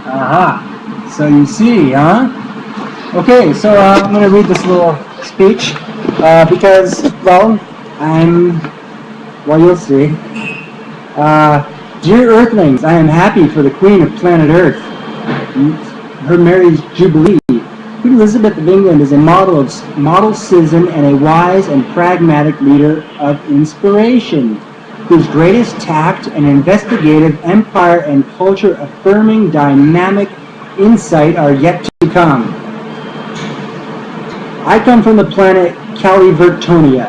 Aha. So you see, huh? Okay, so I'm going to read this little speech because, well, well, you'll see. Dear Earthlings, I am happy for the Queen of planet Earth. Her marriage jubilee. Queen Elisabeth of England is a model citizen and a wise and pragmatic leader of inspiration, whose greatest tact and investigative, empire and culture-affirming dynamic insight are yet to come. I come from the planet Calivertonia.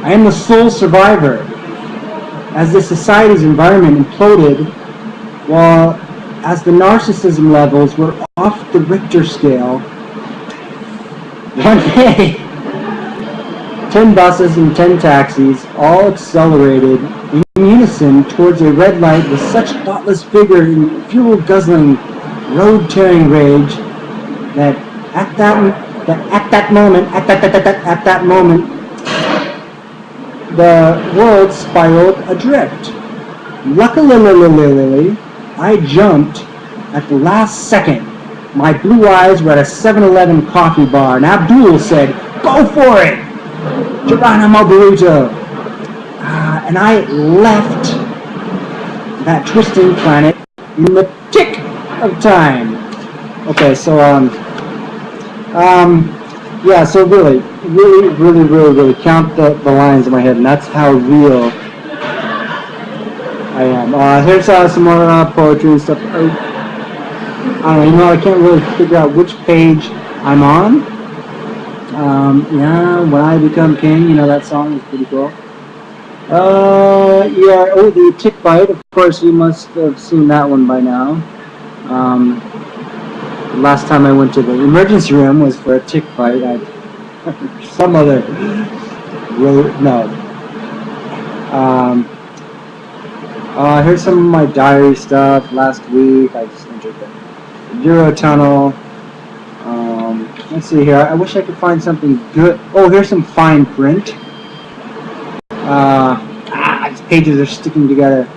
I am the sole survivor. As the society's environment imploded, while as the narcissism levels were off the Richter scale, one day, 10 buses and 10 taxis all accelerated in unison towards a red light with such thoughtless vigor and fuel-guzzling, road-tearing rage that at that moment, the world spiraled adrift. Luckily, I jumped at the last second. My blue eyes were at a 7-Eleven coffee bar, and Abdul said, "Go for it! Geronimo burrito!" And I left that twisting planet in the tick of time. Okay, so, yeah, so really count the lines in my head, and that's how real I am. Here's some more poetry and stuff. I don't know, I can't really figure out which page I'm on. Yeah, When I Become King, that song is pretty cool. Yeah, the tick bite, of course, you must have seen that one by now. The last time I went to the emergency room was for a tick bite. Some other no. Here's some of my diary stuff. Last week, I just entered the Eurotunnel. Let's see here. I wish I could find something good. Oh, here's some fine print. These pages are sticking together.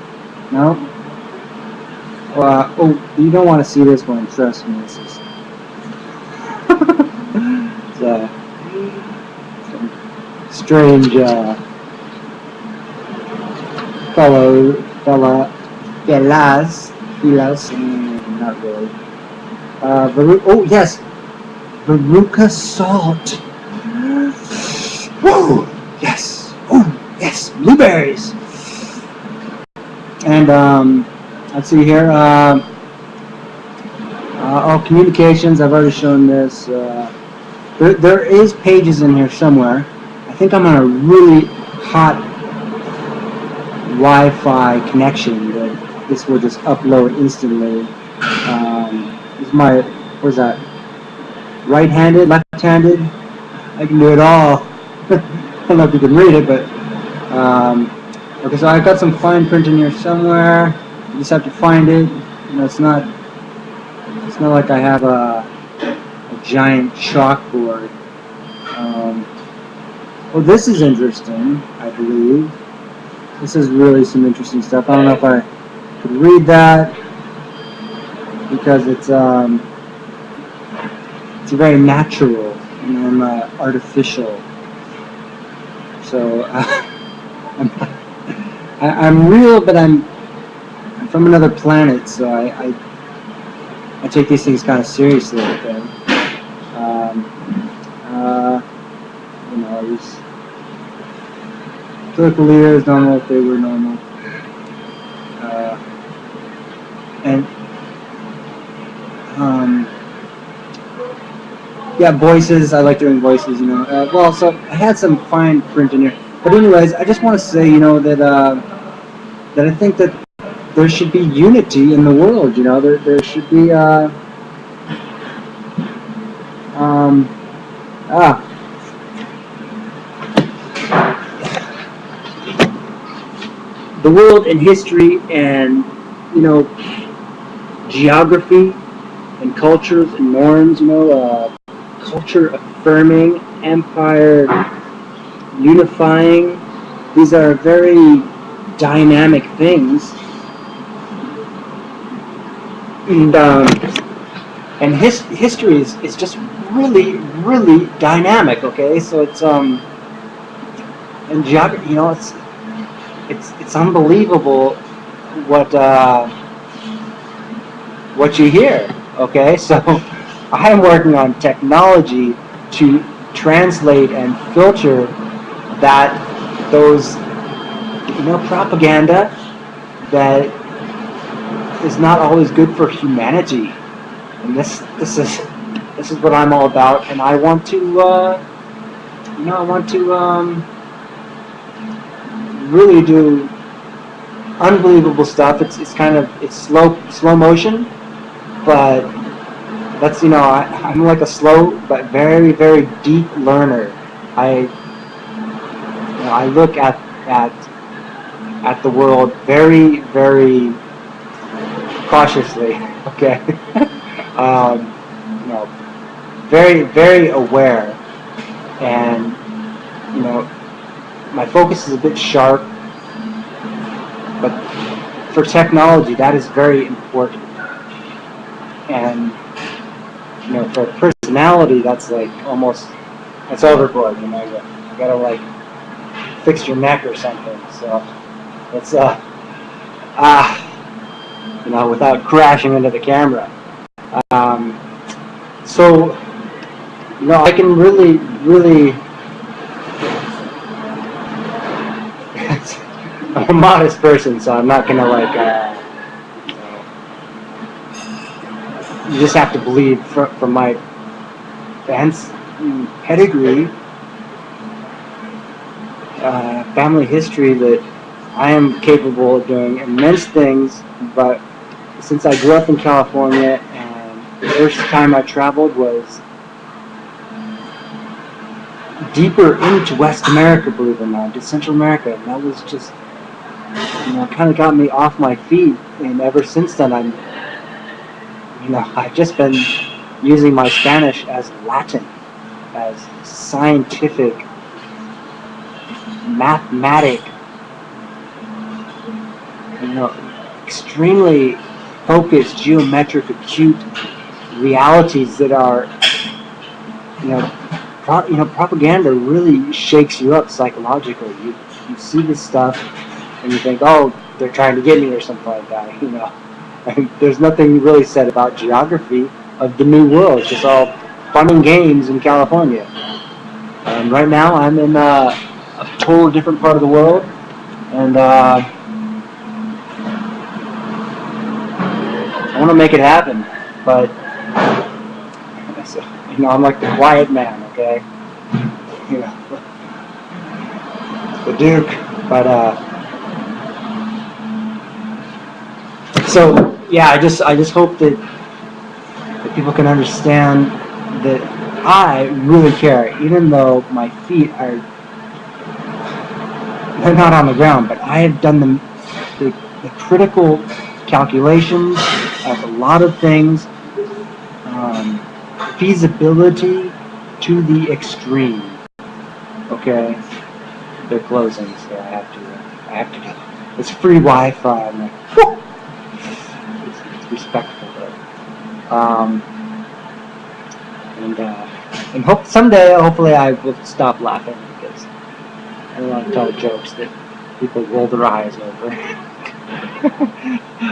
No. Oh, you don't want to see this one. Trust me. This is. It's some strange fellas, not really. Oh yes, Veruca salt. Whoa, yes. Oh yes, blueberries. And let's see here. Communications. I've already shown this. There is pages in here somewhere. I think I'm on a really hot Wi-Fi connection that this will just upload instantly. This is my, what is that? Right-handed, left-handed? I can do it all. I don't know if you can read it, but okay. So I've got some fine print in here somewhere. You just have to find it. It's not like I have a giant chalkboard. Well, this is interesting, I believe. This is really some interesting stuff. I don't know if I could read that because it's very natural and artificial. So I'm real, but I'm from another planet, so I take these things kind of seriously. Okay? These political leaders don't know if they were normal. Yeah, voices. I like doing voices. Well, so I had some fine print in here, but anyways, I just want to say, that I think that there should be unity in the world. There should be the world and history and geography and cultures and norms. Culture affirming, empire unifying. These are very dynamic things. And and history is just really, really dynamic. Okay, so it's and geography, it's unbelievable what you hear. Okay, so I am working on technology to translate and filter those propaganda that is not always good for humanity. And this is what I'm all about, and I want to really do unbelievable stuff. It's slow motion, but that's I'm like a slow but very, very deep learner. I look at the world very, very cautiously. Okay. Very, very aware, and my focus is a bit sharp, but for technology that is very important. And for personality, that's like that's overboard. You gotta like fix your neck or something. So it's without crashing into the camera. So I can really, really. I'm a modest person, so I'm not gonna you just have to believe from my pedigree, family history, that I am capable of doing immense things. But since I grew up in California, and the first time I traveled was deeper into West America, believe it or not, to Central America, and that was just kind of got me off my feet. And ever since then, I've just been using my Spanish as Latin, as scientific, mathematic, extremely focused, geometric, acute realities that are, propaganda really shakes you up psychologically. You see this stuff and you think, oh, they're trying to get me or something like that. And there's nothing really said about geography of the New World. It's just all fun and games in California. And right now I'm in a totally different part of the world, and I want to make it happen. But I'm like the quiet man, okay? The Duke. But so yeah, I just hope that people can understand that I really care, even though my feet they're not on the ground, but I have done the critical calculations of a lot of things, feasibility to the extreme. Okay, they're closing, so I have to go. It's free Wi-Fi. I'm like, whoo! It's respectful, though. And hopefully I will stop laughing, because I don't want to tell jokes that people roll their eyes over.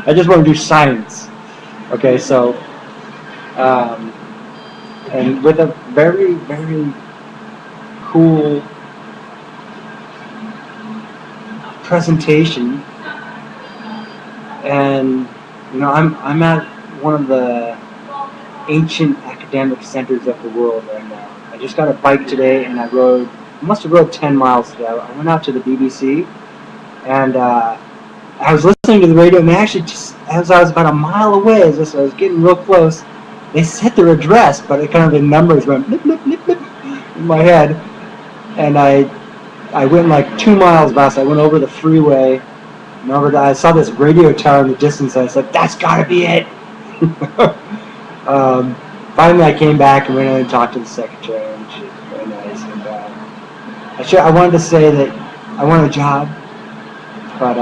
I just want to do science. Okay, so and with a very, very cool presentation, and I'm at one of the ancient academic centers of the world right now. I just got a bike today, and I must have rode 10 miles today. I went out to the BBC, and I was listening to the radio, and they actually, just as I was about a mile away, as I was getting real close, they said their address, but it kind of, the numbers went blip, blip, blip, blip in my head, and I went like 2 miles past. I went over the freeway, and I saw this radio tower in the distance, and I said, that's gotta be it. Finally I came back and went in and talked to the secretary, and she was very nice. And I wanted to say that I want a job, but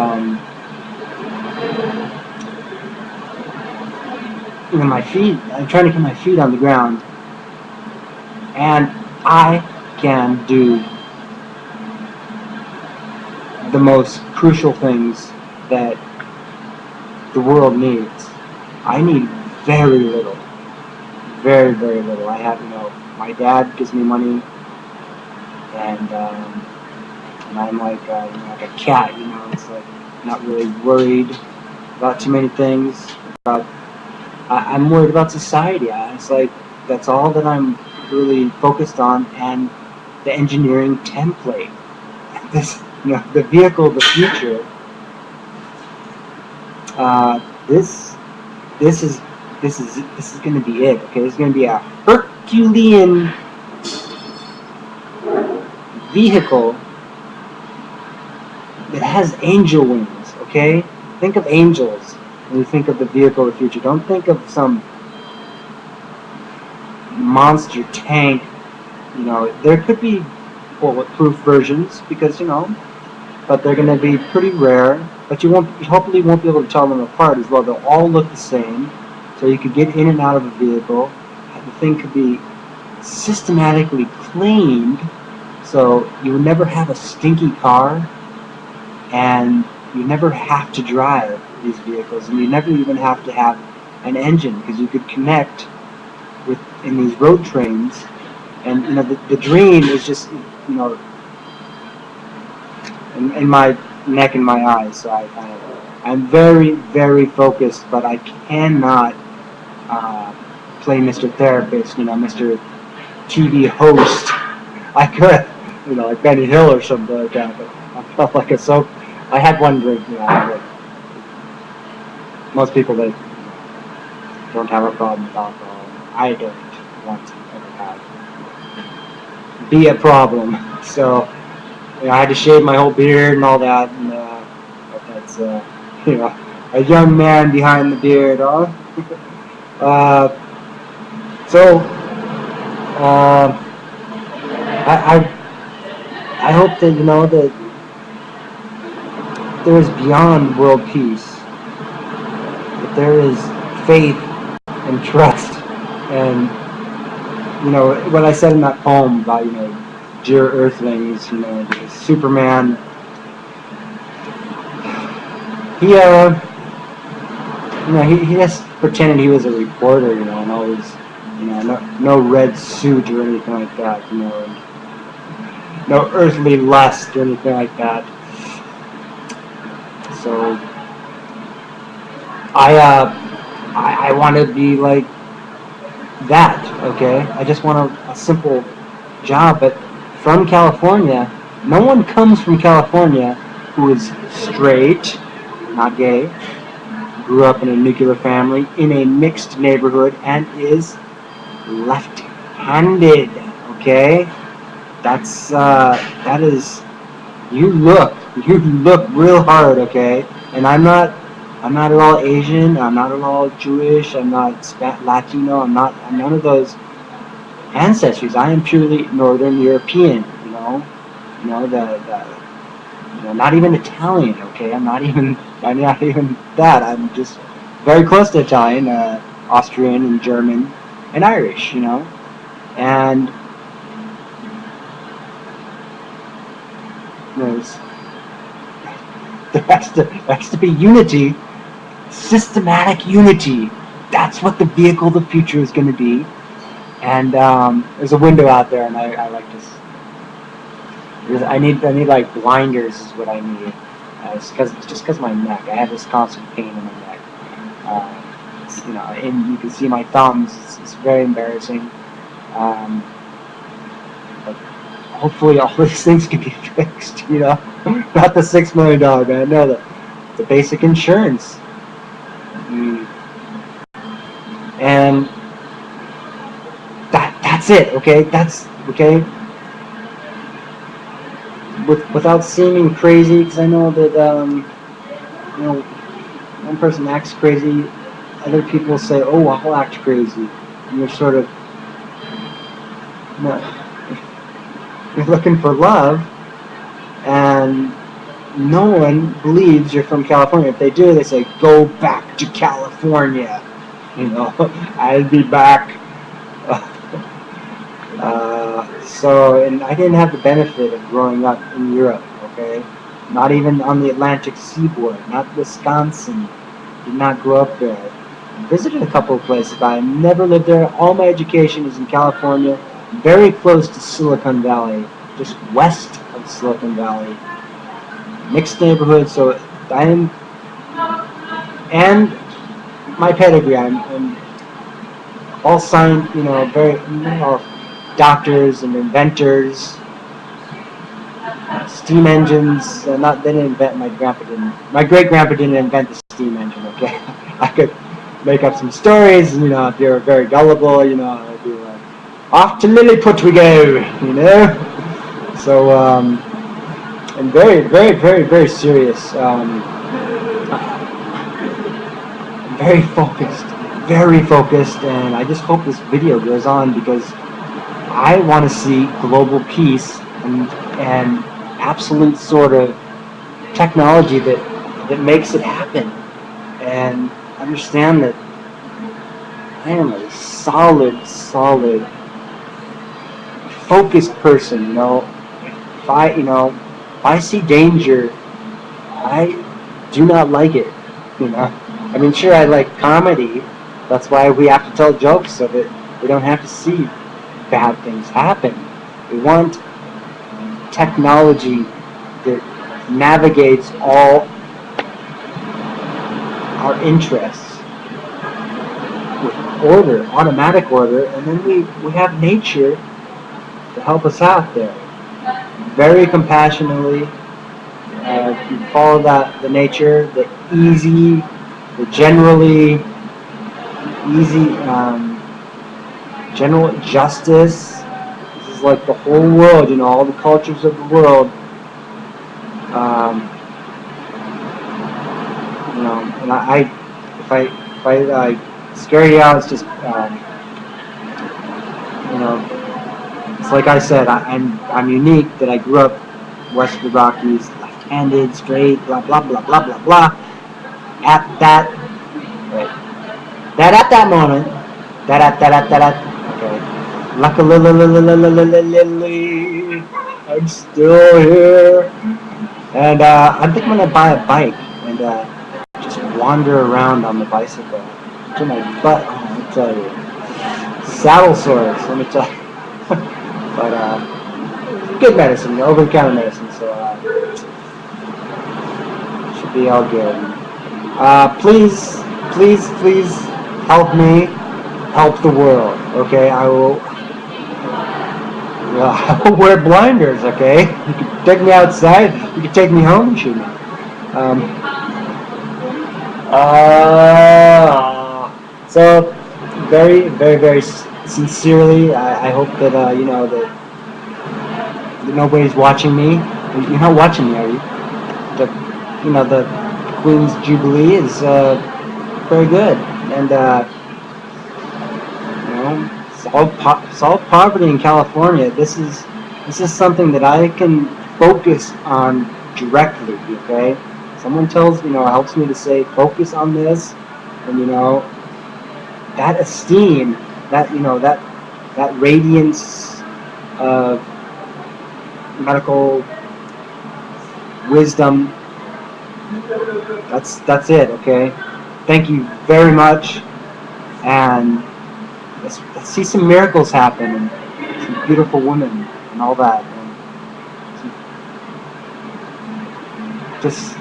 my feet. I'm trying to get my feet on the ground, and I can do the most crucial things that the world needs. I need very little, very, very little. I have, my dad gives me money, and I'm like a cat. It's like not really worried about too many things. I'm worried about society. It's like that's all that I'm really focused on, and the engineering template. This, the vehicle of the future. This is going to be it. Okay, this is going to be a Herculean vehicle that has angel wings. Okay, think of angels when you think of the vehicle of the future. Don't think of some monster tank. There could be bulletproof versions because but they're going to be pretty rare. But you hopefully won't be able to tell them apart as well. They'll all look the same, so you could get in and out of a vehicle. The thing could be systematically cleaned, so you would never have a stinky car, and you never have to drive these vehicles, and you never even have to have an engine, because you could connect in these road trains. And the dream is just in my neck and my eyes. So I'm very, very focused, but I cannot play Mr. Therapist, Mr. TV host. I could, like Benny Hill or something like that, but I felt like I had one drink, like most people that don't have a problem with alcohol. I don't want to ever have be a problem. So I had to shave my whole beard and all that, and but that's a young man behind the beard, huh? I hope that that there is beyond world peace, that there is faith and trust, and what I said in that poem about dear earthlings, Superman. He just pretended he was a reporter, and always, no red suit or anything like that, and no earthly lust or anything like that. So I want to be like that, okay? I just want a simple job, but from California. No one comes from California who is straight, not gay, grew up in a nuclear family, in a mixed neighborhood, and is left-handed, okay? That is, you look real hard, okay? And I'm not at all Asian, I'm not at all Jewish, I'm not Latino, I'm none of those ancestries. I am purely Northern European, not even Italian, okay? I'm not even that. I'm just very close to Italian, Austrian and German and Irish, and there has to be unity, systematic unity. That's what the vehicle of the future is going to be. And there's a window out there, and I like this. I need like blinders is what I need. It's just because my neck. I have this constant pain in my neck. And you can see my thumbs. It's very embarrassing. But hopefully all these things can be fixed. Not the $6 million man. No, the basic insurance. And that's it. Okay, that's okay. Without seeming crazy, because I know that one person acts crazy, other people say, "Oh, I'll act crazy," and you're sort of you're looking for love, and no one believes you're from California. If they do, they say, "Go back to California." you know, I'll be back. And I didn't have the benefit of growing up in Europe, okay? Not even on the Atlantic seaboard, not Wisconsin, did not grow up there. I visited a couple of places, but I never lived there. All my education is in California, very close to Silicon Valley, just west of Silicon Valley. Mixed neighborhood, so I am, and my pedigree, I'm all science, you know, doctors and inventors, steam engines. They didn't invent. My great grandpa didn't invent the steam engine. Okay, I could make up some stories. You know, if you're very gullible, you know, I'd be like, off to Lilliput we go. You know, so and very, very, very, very serious. Very focused, and I just hope this video goes on because I want to see global peace and absolute sort of technology that makes it happen, and understand that I am a solid, focused person. You know, if I see danger, I do not like it. You know, I mean, sure, I like comedy. That's why we have to tell jokes so that we don't have to see bad things happen. We want technology that navigates all our interests with order, automatic order, and then we have nature to help us out there. Very compassionately, you follow the nature, the generally easy, general justice. This is like the whole world, you know, all the cultures of the world. You know, and if I scare you out, it's just, you know, it's like I said, I'm unique that I grew up west of the Rockies, left-handed, straight, blah blah blah blah blah blah. At that moment, okay. Luckily, I'm still here, and I think I'm gonna buy a bike and just wander around on the bicycle to my butt. Oh, let me tell you, saddle sores. Let me tell you, but good medicine, over-the-counter medicine, so should be all good. Please help me help the world, okay? I will wear blinders, okay? You can take me outside, you can take me home and shoot me. So, very, very, very sincerely, I hope that, you know, that nobody's watching me. You're not watching me, are you? You know, the Queen's Jubilee is very good, and you know, solve poverty in California. This is something that I can focus on directly. Okay, someone helps me to say focus on this, and you know, that esteem, that that radiance of medical wisdom. That's it, okay? Thank you very much, and let's see some miracles happen, and some beautiful women, and all that. And just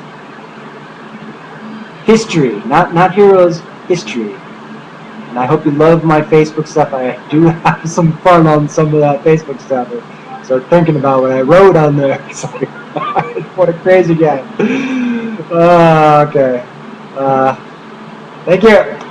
history, not heroes, history. And I hope you love my Facebook stuff. I do have some fun on some of that Facebook stuff. I started thinking about what I wrote on there. What a crazy guy. Okay. Thank you.